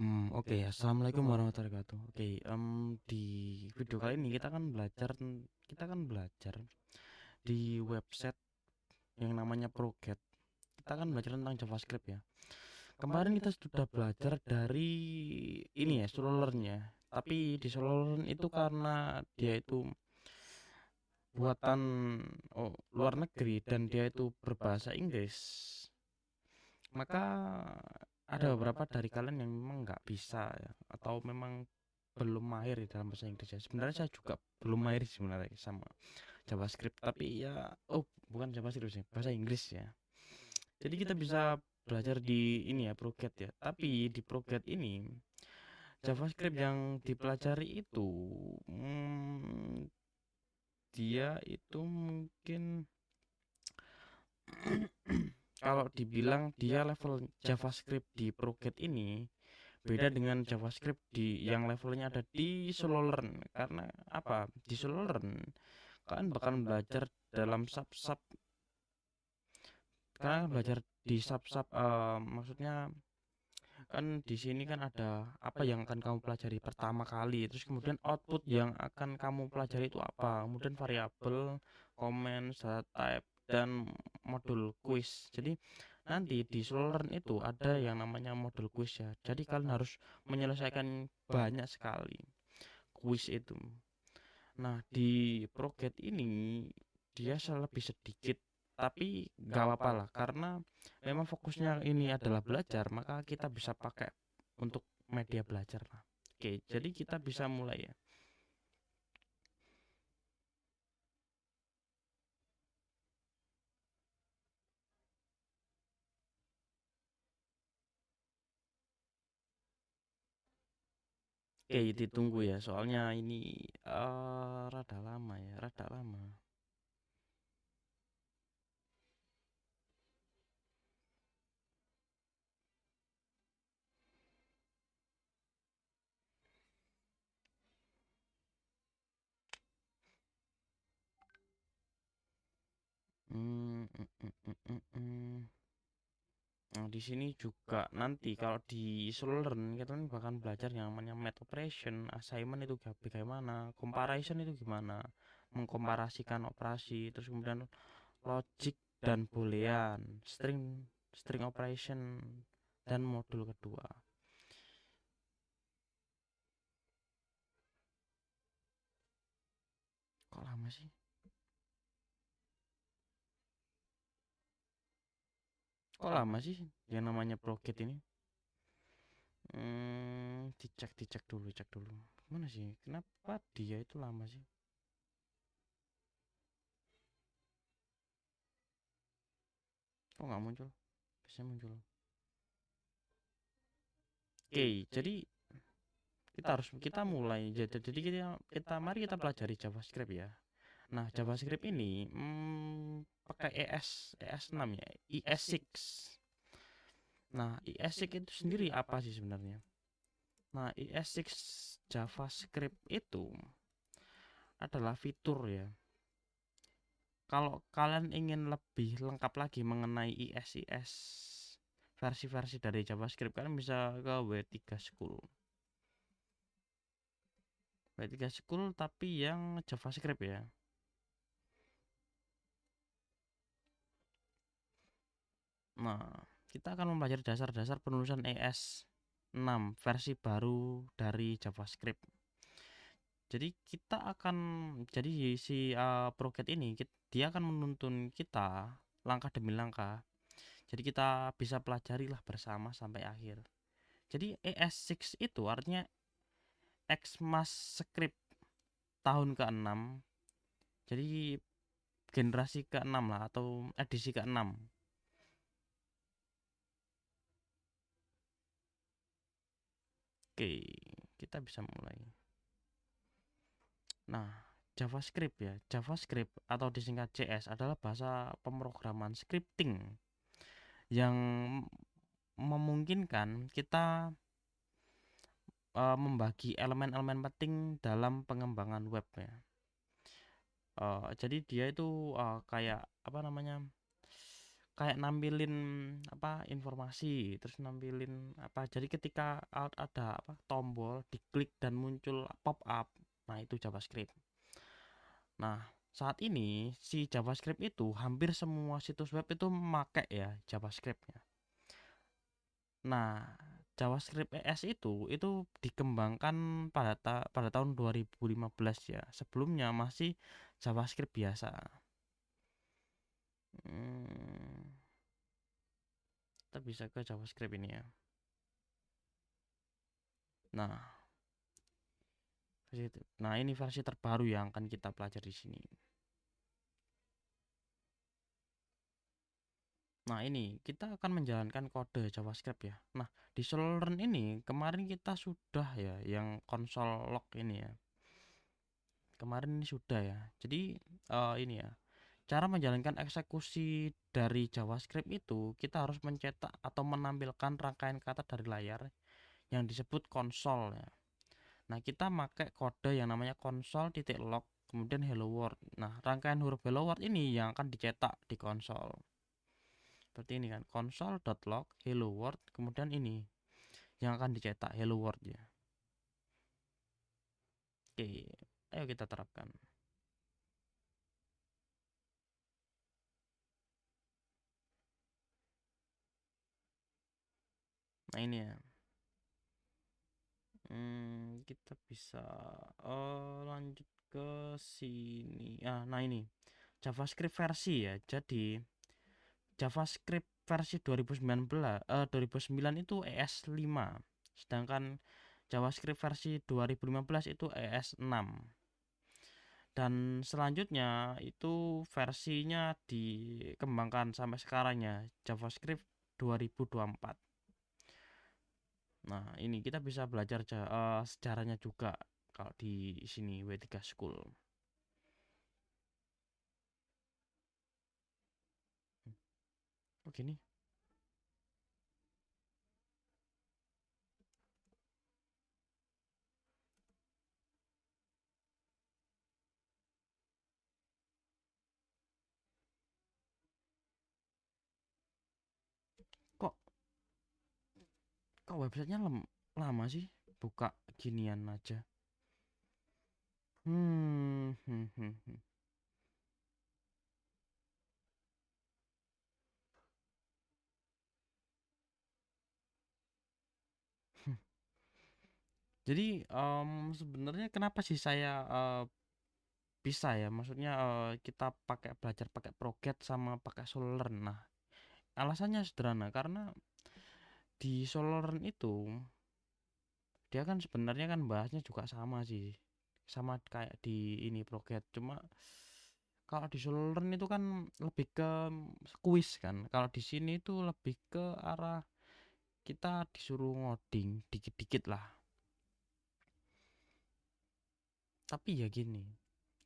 Oke, Assalamualaikum warahmatullahi wabarakatuh. Oke, di video kali ini kita kan belajar di website yang namanya Proget. Kita kan belajar tentang JavaScript ya. Kemarin kita sudah belajar dari ini ya, Sololearn-nya. Tapi di Sololearn itu karena dia itu buatan luar negeri dan dia itu berbahasa Inggris, maka ada beberapa dari kalian yang memang nggak bisa ya, atau memang belum mahir di dalam bahasa Inggris ya. Sebenarnya saya juga belum mahir sebenarnya sama JavaScript, tapi ya bukan JavaScript sih, bahasa Inggris ya. Jadi kita bisa belajar di ini ya, Proget ya. Tapi di Proget ini JavaScript yang dipelajari itu hmm, dia itu mungkin kalau dibilang dia level JavaScript di Proget ini beda dengan JavaScript di yang levelnya ada di Sololearn. Karena apa? Di Sololearn kalian bakal belajar dalam sub-sub, karena belajar di sub-sub, maksudnya kan di sini kan ada apa yang akan kamu pelajari pertama kali, terus kemudian output yang akan kamu pelajari itu apa, kemudian variabel, comment, data type, dan modul quiz. Jadi nanti di Sololearn itu ada yang namanya modul quiz ya, jadi kalian harus menyelesaikan banyak sekali quiz itu. Nah, di Proget ini dia lebih sedikit, tapi gak apa-apa lah, karena memang fokusnya ini adalah belajar, maka kita bisa pakai untuk media belajar lah. Oke, jadi kita bisa mulai ya. Oke, ditunggu ya, soalnya ini rada lama ya, rada lama. Hmm, mm, mm, mm, mm, mm. Nah, di sini juga nanti kalau di Slolearn kita kan bahkan belajar yang namanya math operation, assignment itu bagaimana, comparison itu gimana, mengkomparasikan operasi, terus kemudian logic dan boolean, string string operation, dan modul kedua. Kok lama sih? Kok lama sih yang namanya Proget ini? Dicek dulu, cek dulu. Mana sih? Kenapa dia itu lama sih? Kok nggak muncul? Bisa muncul. Oke, jadi kita mulai. Jadi kita mari kita pelajari JavaScript ya. Nah, JavaScript ini pakai ES6 ya, ES6. Nah, ES6 itu sendiri apa sih sebenarnya? Nah, ES6 JavaScript itu adalah fitur ya. Kalau kalian ingin lebih lengkap lagi mengenai IS versi-versi dari JavaScript, kalian bisa ke W3 School. W3 School tapi yang JavaScript ya. Nah, kita akan mempelajari dasar-dasar penulisan ES6 versi baru dari JavaScript. Jadi kita akan jadi si Proget ini dia akan menuntun kita langkah demi langkah. Jadi kita bisa pelajari lah bersama sampai akhir. Jadi ES6 itu artinya Xmas Script tahun ke-6. Jadi generasi ke-6 lah, atau edisi ke-6. Oke, kita bisa mulai. Nah, JavaScript ya. JavaScript atau disingkat JS adalah bahasa pemrograman scripting yang memungkinkan kita membagi elemen-elemen penting dalam pengembangan web ya. Jadi dia itu kayak apa namanya? kayak nampilin apa informasi, terus nampilin apa. Jadi ketika ada apa tombol diklik dan muncul pop up, nah itu JavaScript. Nah, saat ini si JavaScript itu hampir semua situs web itu memakai ya JavaScript-nya. Nah, JavaScript ES itu dikembangkan pada tahun 2015 ya. Sebelumnya masih JavaScript biasa. Hmm, kita bisa ke JavaScript ini ya. Nah, nah ini versi terbaru yang akan kita pelajari di sini. Nah, ini kita akan menjalankan kode JavaScript ya. Nah, di Sollearn ini kemarin kita sudah ya yang console log ini ya. Kemarin ini sudah ya. Jadi ini ya. Cara menjalankan eksekusi dari JavaScript itu kita harus mencetak atau menampilkan rangkaian kata dari layar yang disebut konsol ya. Nah, kita pakai kode yang namanya console.log kemudian hello world. Nah, rangkaian huruf hello world ini yang akan dicetak di konsol. Seperti ini kan, console.log hello world kemudian ini yang akan dicetak hello world ya. Oke, ayo kita terapkan. Nah, ini ya. Kita bisa lanjut ke sini. Nah ini JavaScript versi ya. Jadi JavaScript versi 2009 itu ES5. Sedangkan JavaScript versi 2015 itu ES6. Dan selanjutnya itu versinya dikembangkan sampai sekarang ya JavaScript 2024. Nah, ini kita bisa belajar sejarahnya juga kalau di sini W3 School. Oke nih. Kok kok websitenya lama sih? Buka ginian aja. Hmm, hmm, hmm, hmm. Jadi sebenarnya kenapa sih saya bisa ya? Maksudnya kita belajar pakai Proget sama pakai Sollearn. Nah, alasannya sederhana karena di Sollearn itu dia kan sebenarnya kan bahasnya juga sama sih, sama kayak di ini Proget, cuma kalau di Sollearn itu kan lebih ke kuis kan, kalau di sini itu lebih ke arah kita disuruh ngoding dikit-dikit lah. Tapi ya gini,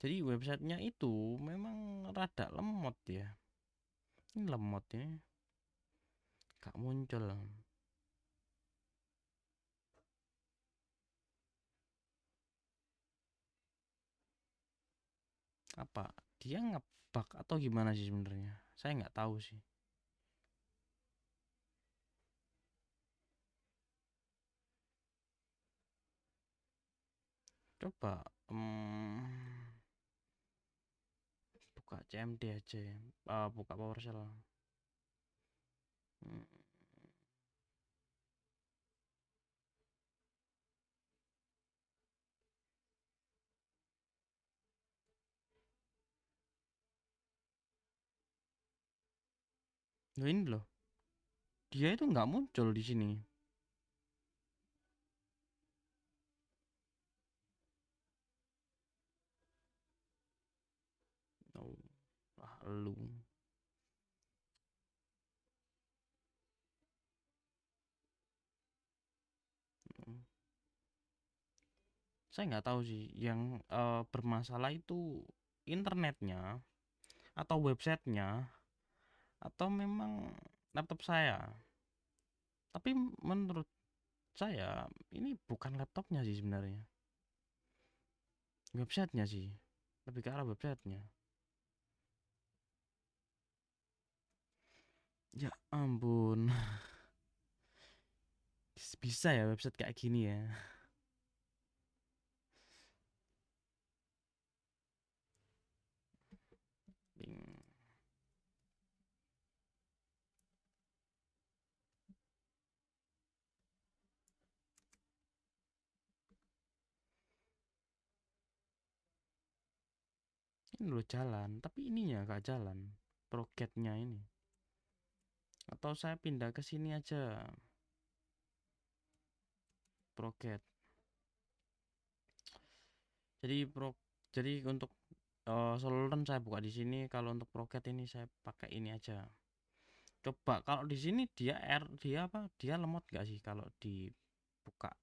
jadi websitenya itu memang rada lemot ya. Ini lemot ini gak muncul apa, dia ngebug atau gimana sih sebenarnya, saya nggak tahu sih. Coba buka CMD aja ya. Buka PowerShell. Hmm, Loh ini loh, dia itu nggak muncul di sini. Oh, lu. Hmm. Saya nggak tahu sih. Yang bermasalah itu internetnya atau websitenya atau memang laptop saya. Tapi menurut saya ini bukan laptopnya sih sebenarnya, websitenya sih. Lebih ke arah websitenya. Ya ampun. Bisa ya website kayak gini ya. Ping. Ini loh jalan, tapi ininya gak jalan. Proketnya ini. Atau saya pindah ke sini aja. Proket. Jadi jadi untuk Solon saya buka di sini. Kalau untuk proket ini saya pakai ini aja. Coba kalau di sini dia apa? Dia lemot gak sih kalau dibuka?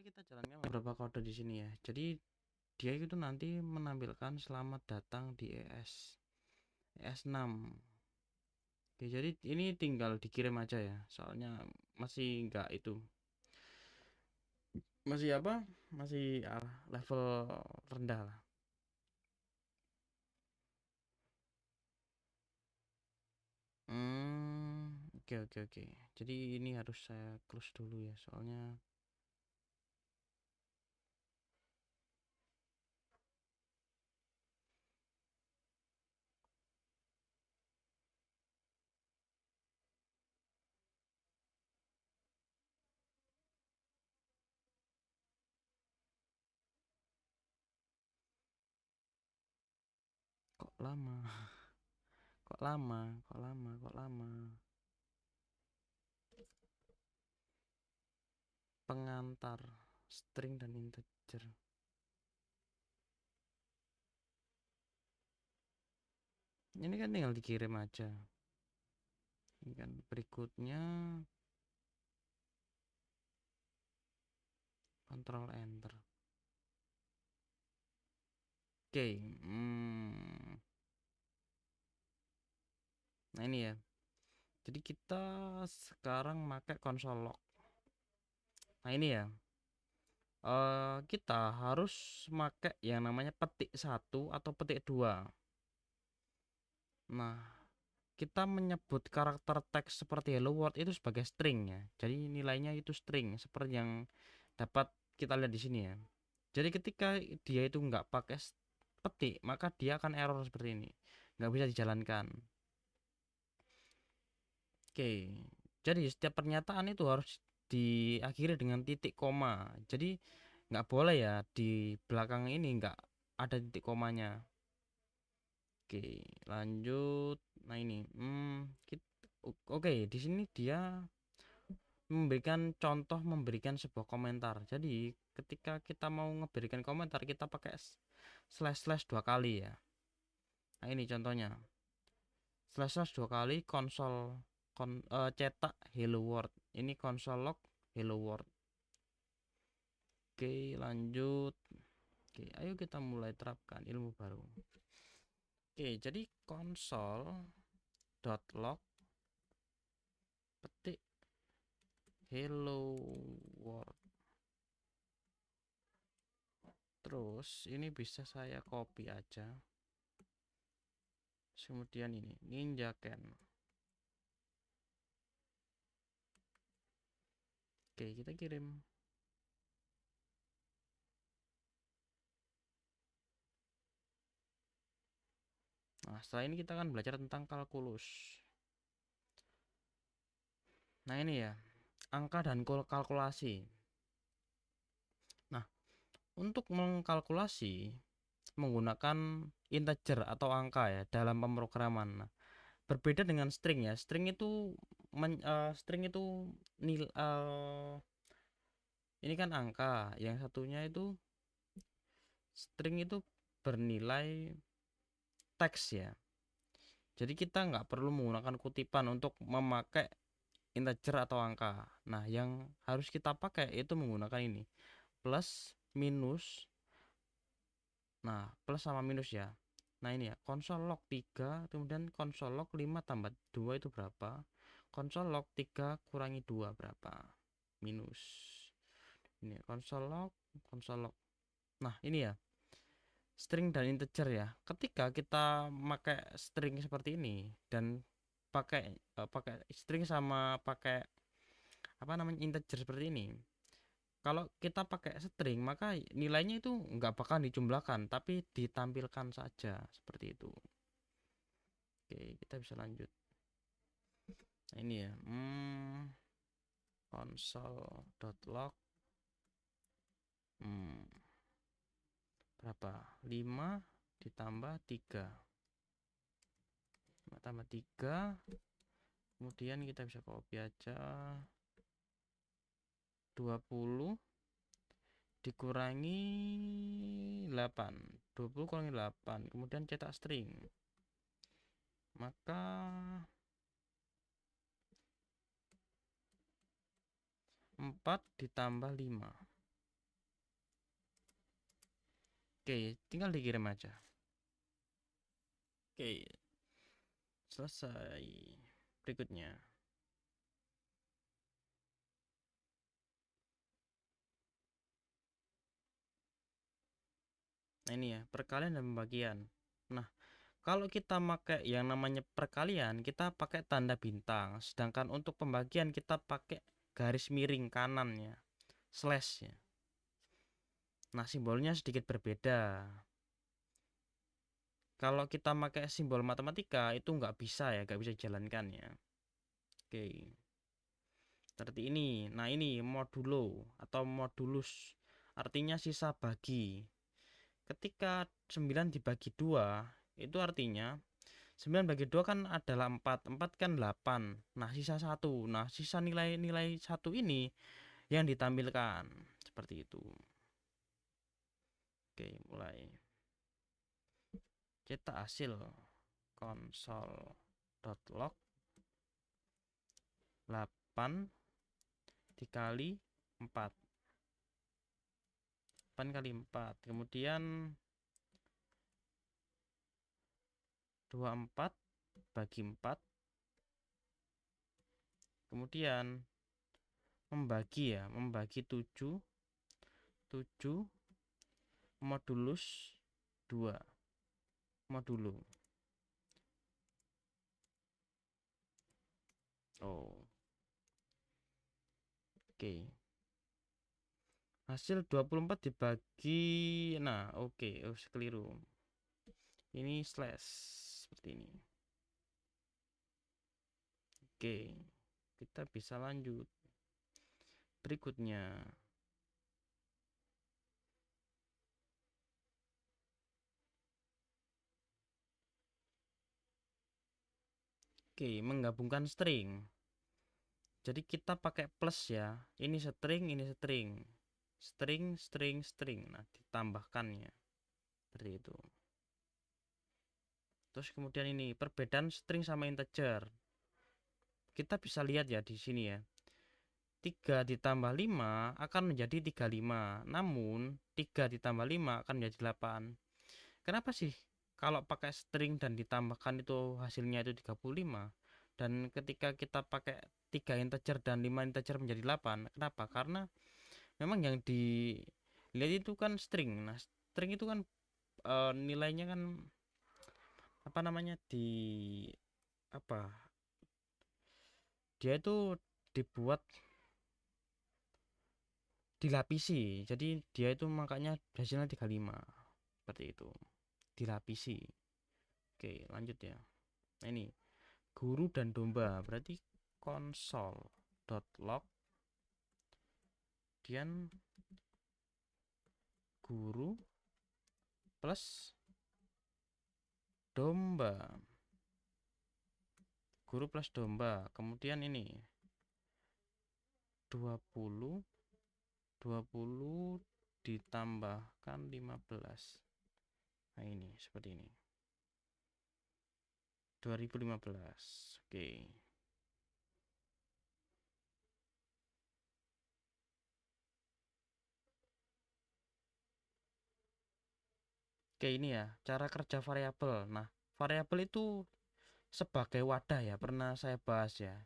Kita jalankan beberapa kode di sini ya. Jadi dia itu nanti menampilkan selamat datang di ES6. Oke, jadi ini tinggal dikirim aja ya. Soalnya masih enggak itu. Masih apa? Masih level rendah lah. Oke oke oke. Jadi ini harus saya close dulu ya, soalnya kok lama, kok lama, kok lama, kok lama. Pengantar string dan integer. Ini kan tinggal dikirim aja. Ini kan berikutnya Control Enter. Oke, nah ini ya. Jadi kita sekarang pakai console log. Nah ini ya. Kita harus pakai yang namanya petik 1 atau petik 2. Nah, kita menyebut karakter teks seperti hello world itu sebagai string ya. Jadi nilainya itu string seperti yang dapat kita lihat di sini ya. Jadi ketika dia itu nggak pakai petik, maka dia akan error seperti ini, nggak bisa dijalankan. Oke, jadi setiap pernyataan itu harus diakhiri dengan titik koma. Jadi nggak boleh ya di belakang ini nggak ada titik komanya. Oke, lanjut. Nah ini, oke, di sini dia memberikan sebuah komentar. Jadi ketika kita mau memberikan komentar, kita pakai slash slash 2 kali ya. Nah ini contohnya, slash slash 2 kali cetak hello world. Ini console log hello world. Oke, lanjut. Oke, ayo kita mulai terapkan ilmu baru. Oke, jadi console.log petik hello world. Terus ini bisa saya copy aja. Kemudian ini ninja can. Oke, kita kirim. Nah, setelah ini kita akan belajar tentang kalkulus. Nah, ini ya, angka dan kalkulasi. Nah, untuk mengkalkulasi menggunakan integer atau angka ya dalam pemrograman. Nah, berbeda dengan string ya. String itu ini kan angka, yang satunya itu string itu bernilai teks ya. Jadi kita nggak perlu menggunakan kutipan untuk memakai integer atau angka. Nah, yang harus kita pakai itu menggunakan ini, plus minus. Nah, plus sama minus ya. Nah, ini ya, console log 3, kemudian console log 5 tambah 2 itu berapa? Console log 3 kurangi 2 berapa? Minus. Ini console log. Nah, ini ya, string dan integer ya. Ketika kita pakai string seperti ini dan pakai string sama pakai apa namanya integer seperti ini. Kalau kita pakai string maka nilainya itu nggak bakal dijumlahkan tapi ditampilkan saja seperti itu. Oke, kita bisa lanjut. Nah, ini ya, console.log berapa? 5 ditambah 3. 5 tambah 3. Kemudian kita bisa copy aja. 20 dikurangi 8. 20 kurangi 8. Kemudian cetak string. Maka 4 ditambah 5. Oke, tinggal dikirim aja. Oke, selesai. Berikutnya. Nah, ini ya, perkalian dan pembagian. Nah, kalau kita pakai yang namanya perkalian, kita pakai tanda bintang. Sedangkan untuk pembagian kita pakai garis miring kanannya, slash ya. Nah, simbolnya sedikit berbeda. Kalau kita pakai simbol matematika itu nggak bisa ya, nggak bisa dijalankan ya. Oke, seperti ini. Nah, ini modulo atau modulus, artinya sisa bagi. Ketika 9 dibagi 2, itu artinya 9 bagi 2 kan adalah 4. 4 kan 8. Nah, sisa 1. Nah, sisa nilai-nilai 1 ini yang ditampilkan. Seperti itu. Oke, mulai. Cetak hasil console.log 8 dikali 4. 8 kali 4. Kemudian 24 bagi 4. Kemudian membagi 7 modulus 2 modulo. Oke. Hasil 24 dibagi, nah oke, keliru. Ini slash seperti ini. Oke, kita bisa lanjut. Berikutnya. Oke, menggabungkan string. Jadi kita pakai plus ya. Ini string, ini string. String. Nah, ditambahkannya. Seperti itu. Terus kemudian ini perbedaan string sama integer. Kita bisa lihat ya di sini ya. 3 ditambah 5 akan menjadi 35. Namun 3 ditambah 5 akan menjadi 8. Kenapa sih kalau pakai string dan ditambahkan itu hasilnya itu 35? Dan ketika kita pakai 3 integer dan 5 integer menjadi 8. Kenapa? Karena memang yang dilihat itu kan string. Nah, string itu kan nilainya kan apa namanya apa? Dia itu dibuat dilapisi. Jadi dia itu makanya hasilnya 35. Seperti itu. Dilapisi. Oke, lanjut ya. Nah, ini guru dan domba, berarti console.log kemudian guru plus domba. Guru plus domba. Kemudian ini 20 20 ditambahkan 15. Nah, ini seperti ini. 2015. Oke. Oke, ini ya cara kerja variabel. Nah, variabel itu sebagai wadah ya, pernah saya bahas ya.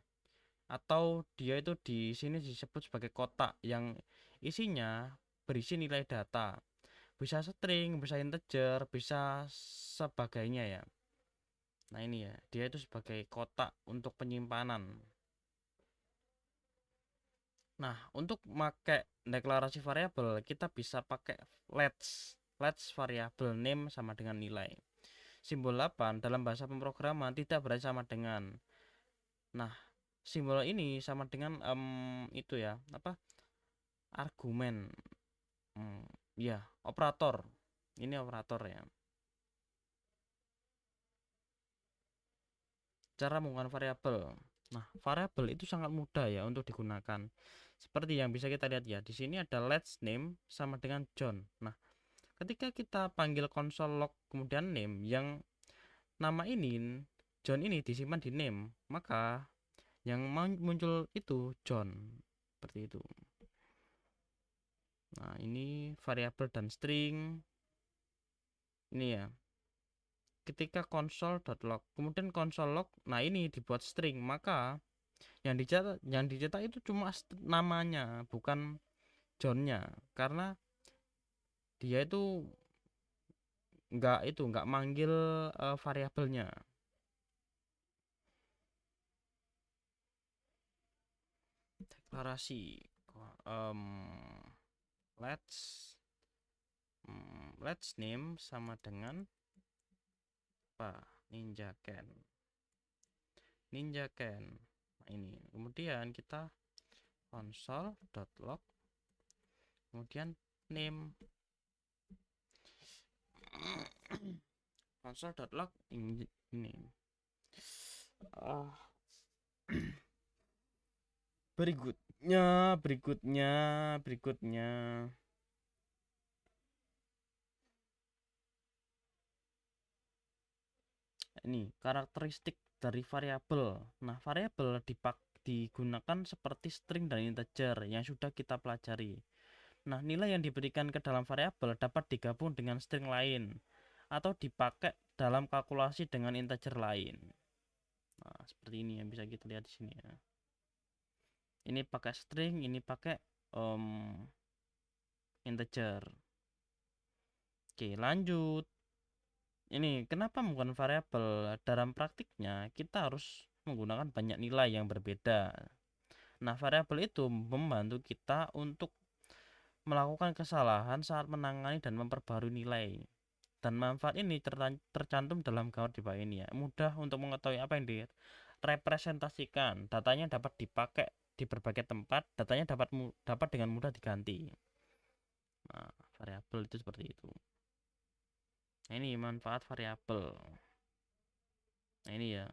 Atau dia itu di sini disebut sebagai kotak yang isinya berisi nilai data. Bisa string, bisa integer, bisa sebagainya ya. Nah, ini ya, dia itu sebagai kotak untuk penyimpanan. Nah, untuk pakai deklarasi variabel, kita bisa pakai let's variabel name sama dengan nilai. Simbol 8 dalam bahasa pemrograman tidak berarti sama dengan. Nah, simbol ini sama dengan itu ya, apa? Argumen. Ya, operator. Ini operator ya. Cara menggunakan variabel. Nah, variabel itu sangat mudah ya untuk digunakan. Seperti yang bisa kita lihat ya, di sini ada let's name sama dengan John. Nah, ketika kita panggil console log kemudian name yang nama ini John ini disimpan di name, maka yang muncul itu John. Seperti itu. Nah, ini variabel dan string. Ini ya. Ketika console.log, kemudian console log, nah ini dibuat string, maka yang dicetak itu cuma namanya, bukan Johnnya, karena dia itu nggak manggil variabelnya. Deklarasi let's let's name sama dengan apa, ninja can. Nah, ini kemudian kita console.log kemudian name console.log ini berikutnya ini karakteristik dari variabel. Nah, variabel digunakan seperti string dan integer yang sudah kita pelajari. Nah, nilai yang diberikan ke dalam variabel dapat digabung dengan string lain atau dipakai dalam kalkulasi dengan integer lain. Nah, seperti ini yang bisa kita lihat di sini ya. Ini pakai string, ini pakai integer. Oke, lanjut. Ini kenapa menggunakan variabel? Dalam praktiknya kita harus menggunakan banyak nilai yang berbeda. Nah, variabel itu membantu kita untuk melakukan kesalahan saat menangani dan memperbarui nilai. Dan manfaat ini tercantum dalam gambar di bawah ini ya. Mudah untuk mengetahui apa yang direpresentasikan. Datanya dapat dipakai di berbagai tempat, datanya dapat dengan mudah diganti. Nah, variabel itu seperti itu. Nah, ini manfaat variabel. Nah, ini ya.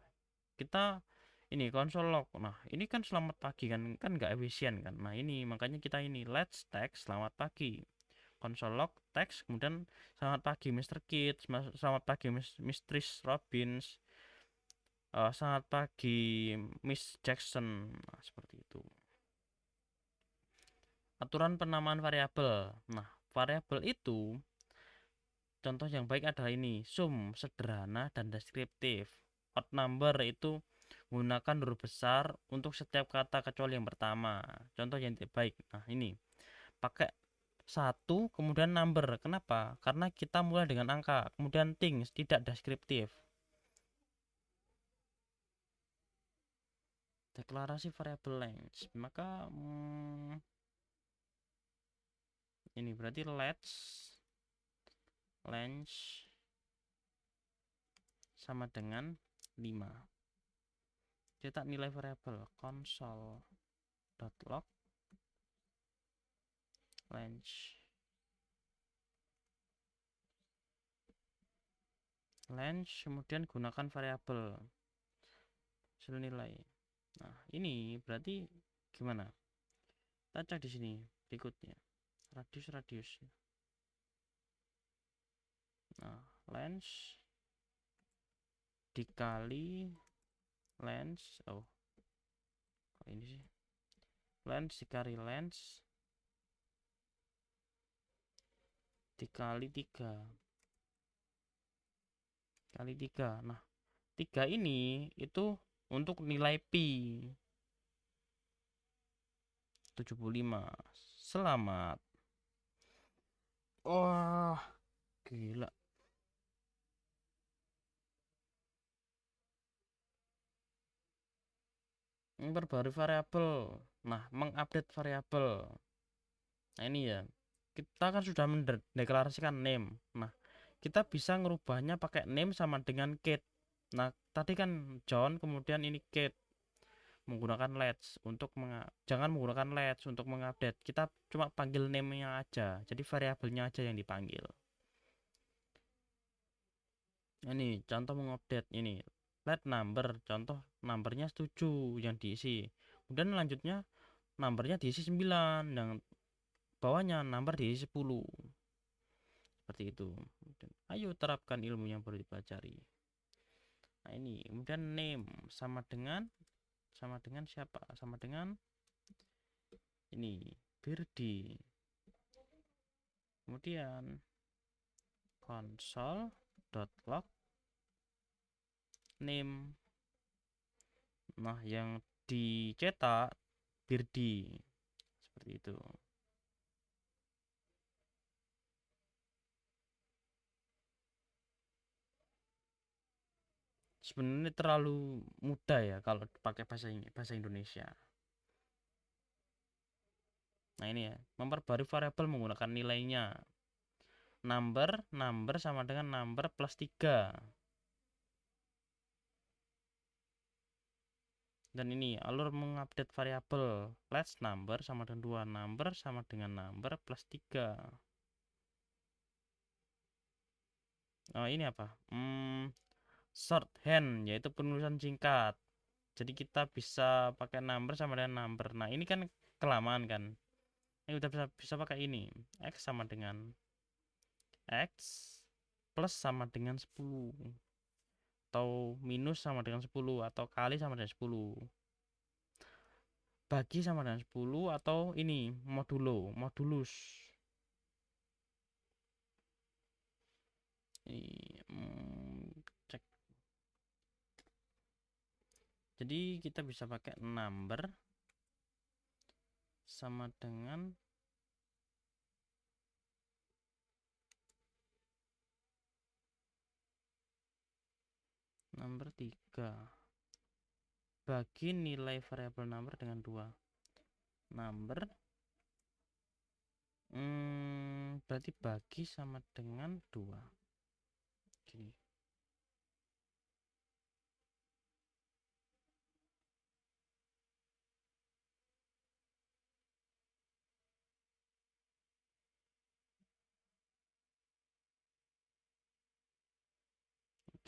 Kita ini konsol log. Nah, ini kan selamat pagi kan nggak efisien kan. Nah, ini makanya kita ini let's text selamat pagi. Konsol log text kemudian selamat pagi Mr. Kids, selamat pagi Mistress Robbins, selamat pagi Miss Jackson. Nah, seperti itu. Aturan penamaan variabel. Nah, variabel itu contoh yang baik adalah ini sum sederhana dan deskriptif. Odd number itu menggunakan huruf besar untuk setiap kata kecuali yang pertama. Contoh yang tidak baik. Nah, ini pakai satu kemudian number. Kenapa? Karena kita mulai dengan angka, kemudian things, tidak deskriptif. Deklarasi variabel length. Maka ini berarti let's length sama dengan 5. Cetak nilai variabel console.log length kemudian gunakan variabel hasil nilai. Nah, ini berarti gimana? Kita cek di sini berikutnya. radius. Nah, lens dikali lens, oh ini sih, lens dikali lens dikali 3 kali 3. Nah, 3 ini itu untuk nilai pi 75. Selamat. Wah, gila. Memperbarui variabel. Nah, mengupdate variabel. Nah, ini ya. Kita kan sudah mendeklarasikan name. Nah, kita bisa ngerubahnya pakai name sama dengan Kate. Nah, tadi kan John, kemudian ini Kate. Menggunakan let's untuk jangan menggunakan let's untuk mengupdate. Kita cuma panggil name-nya aja. Jadi variabelnya aja yang dipanggil. Ini contoh mengupdate ini. Let number, contoh numbernya 7 yang diisi. Kemudian lanjutnya numbernya diisi 9, yang bawahnya number diisi 10. Seperti itu. Ayo terapkan ilmu yang baru dipelajari. Nah, ini kemudian name sama dengan siapa? Sama dengan ini Birdi. Kemudian console.log name. Nah, yang dicetak Birdi. Seperti itu. Sebenarnya terlalu mudah ya kalau pakai bahasa Indonesia. Nah, ini ya, memperbarui variabel menggunakan nilainya. Number sama dengan number plus 3. Dan ini alur mengupdate variabel. Let's number sama dengan 2, number sama dengan number plus 3. Oh, ini apa? Shorthand, yaitu penulisan singkat. Jadi kita bisa pakai number sama dengan number. Nah, ini kan kelamaan kan. Ini udah bisa pakai ini. X sama dengan X plus sama dengan 10. Atau minus sama dengan 10. Atau kali sama dengan 10. Bagi sama dengan 10. Atau ini modulus. Ini cek. Jadi kita bisa pakai number sama dengan number 3 bagi nilai variabel number dengan 2. Number berarti bagi sama dengan 2. Gini.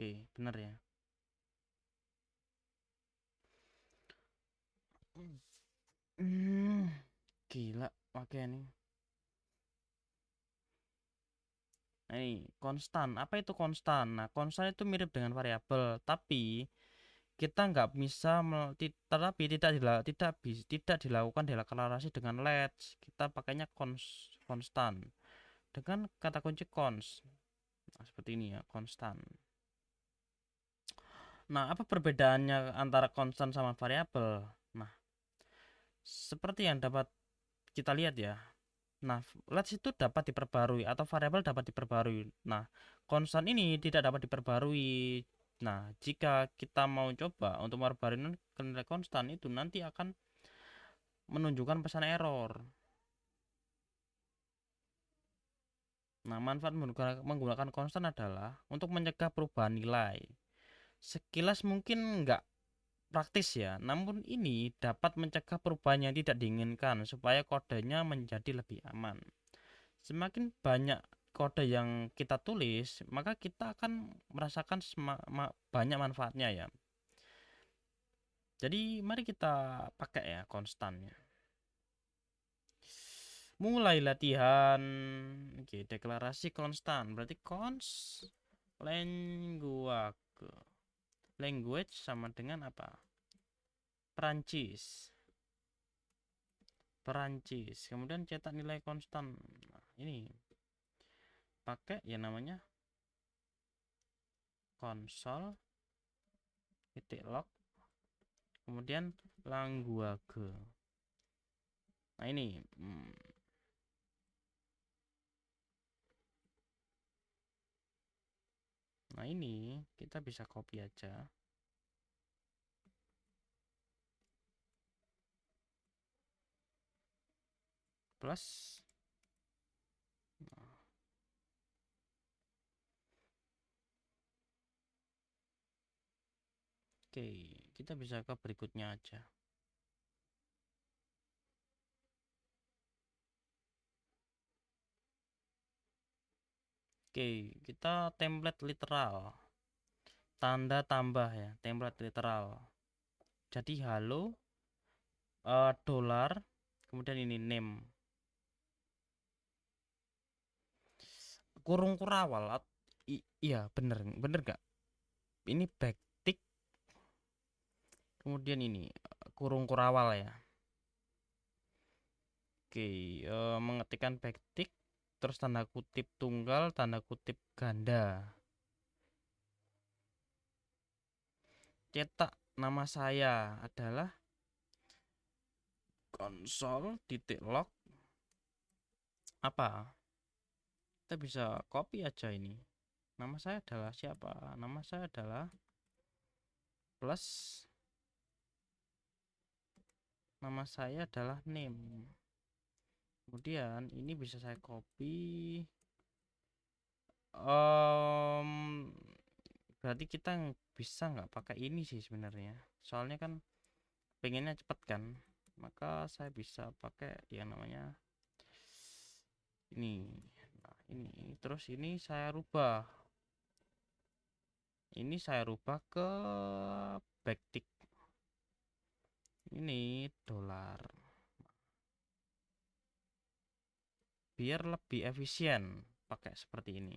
Oke, benar ya. Gila, oke nih. Nah, ini konstan. Apa itu konstan? Nah, konstan itu mirip dengan variabel, tapi kita nggak bisa tetapi tidak dilakukan deklarasi dengan let's. Kita pakainya konstan dengan kata kunci cons. Nah, seperti ini ya, konstan. Nah, apa perbedaannya antara konstan sama variabel? Nah, seperti yang dapat kita lihat ya. Nah, let's itu dapat diperbarui atau variabel dapat diperbarui. Nah, konstan ini tidak dapat diperbarui. Nah, jika kita mau coba untuk memperbarui nilai konstan itu nanti akan menunjukkan pesan error. Nah, manfaat menggunakan konstan adalah untuk mencegah perubahan nilai. Sekilas mungkin nggak praktis ya, namun ini dapat mencegah perubahan yang tidak diinginkan supaya kodenya menjadi lebih aman. Semakin banyak kode yang kita tulis, maka kita akan merasakan banyak manfaatnya ya. Jadi mari kita pakai ya konstannya. Mulai latihan. Oke, deklarasi konstan. Berarti language. Language sama dengan apa? Perancis. Perancis. Kemudian cetak nilai konstan. Nah, ini pakai ya namanya konsol titik log kemudian language. Nah ini nah ini kita bisa copy aja. Plus nah. Oke, kita bisa ke berikutnya aja. Oke, kita template literal. Tanda tambah ya, template literal. Jadi halo dolar kemudian ini name. Kurung kurawal iya bener gak? Ini backtick kemudian ini kurung kurawal ya. Oke, mengetikkan backtick terus tanda kutip tunggal tanda kutip ganda, cetak nama saya adalah konsol titik log apa, kita bisa copy aja ini. Nama saya adalah siapa? Nama saya adalah plus nama saya adalah name. Kemudian ini bisa saya copy. Berarti kita bisa nggak pakai ini sih sebenarnya. Soalnya kan pengennya cepet kan. Maka saya bisa pakai yang namanya ini. Nah, ini terus ini saya rubah. Ini saya rubah ke backtick. Ini dolar. Biar lebih efisien pakai seperti ini.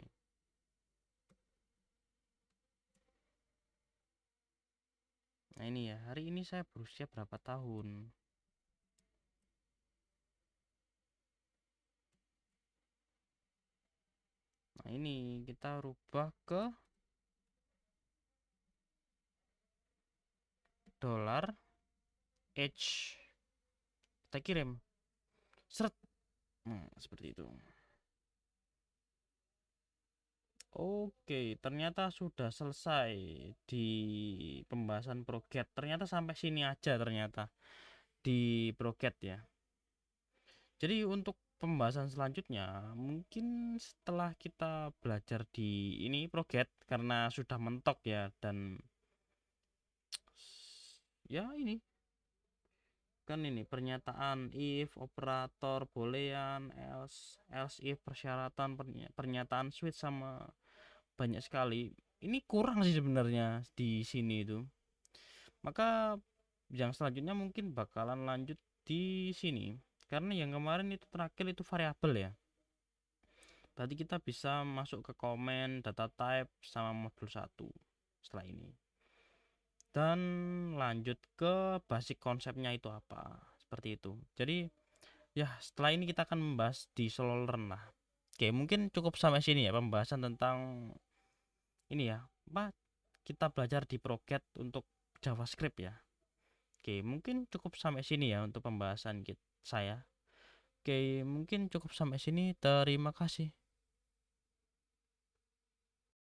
Nah ini ya, hari ini saya berusia berapa tahun. Nah ini kita rubah ke dolar H. Kita kirim. Seret. Seperti itu. Oke, ternyata sudah selesai di pembahasan Proget. Ternyata sampai sini aja ternyata di Proget ya. Jadi untuk pembahasan selanjutnya mungkin setelah kita belajar di ini Proget karena sudah mentok ya dan ya ini kan ini pernyataan if, operator, boolean, else if, persyaratan, pernyataan switch sama banyak sekali. Ini kurang sih sebenarnya di sini itu. Maka yang selanjutnya mungkin bakalan lanjut di sini. Karena yang kemarin itu terakhir itu variabel ya. Tadi kita bisa masuk ke komen, data type sama modul 1 setelah ini. Dan lanjut ke basic konsepnya itu apa. Seperti itu. Jadi ya setelah ini kita akan membahas di solo learn lah. Oke, mungkin cukup sampai sini ya pembahasan tentang ini ya. Apa kita belajar di Proget untuk JavaScript ya. Oke, mungkin cukup sampai sini ya untuk pembahasan saya. Oke, mungkin cukup sampai sini. Terima kasih.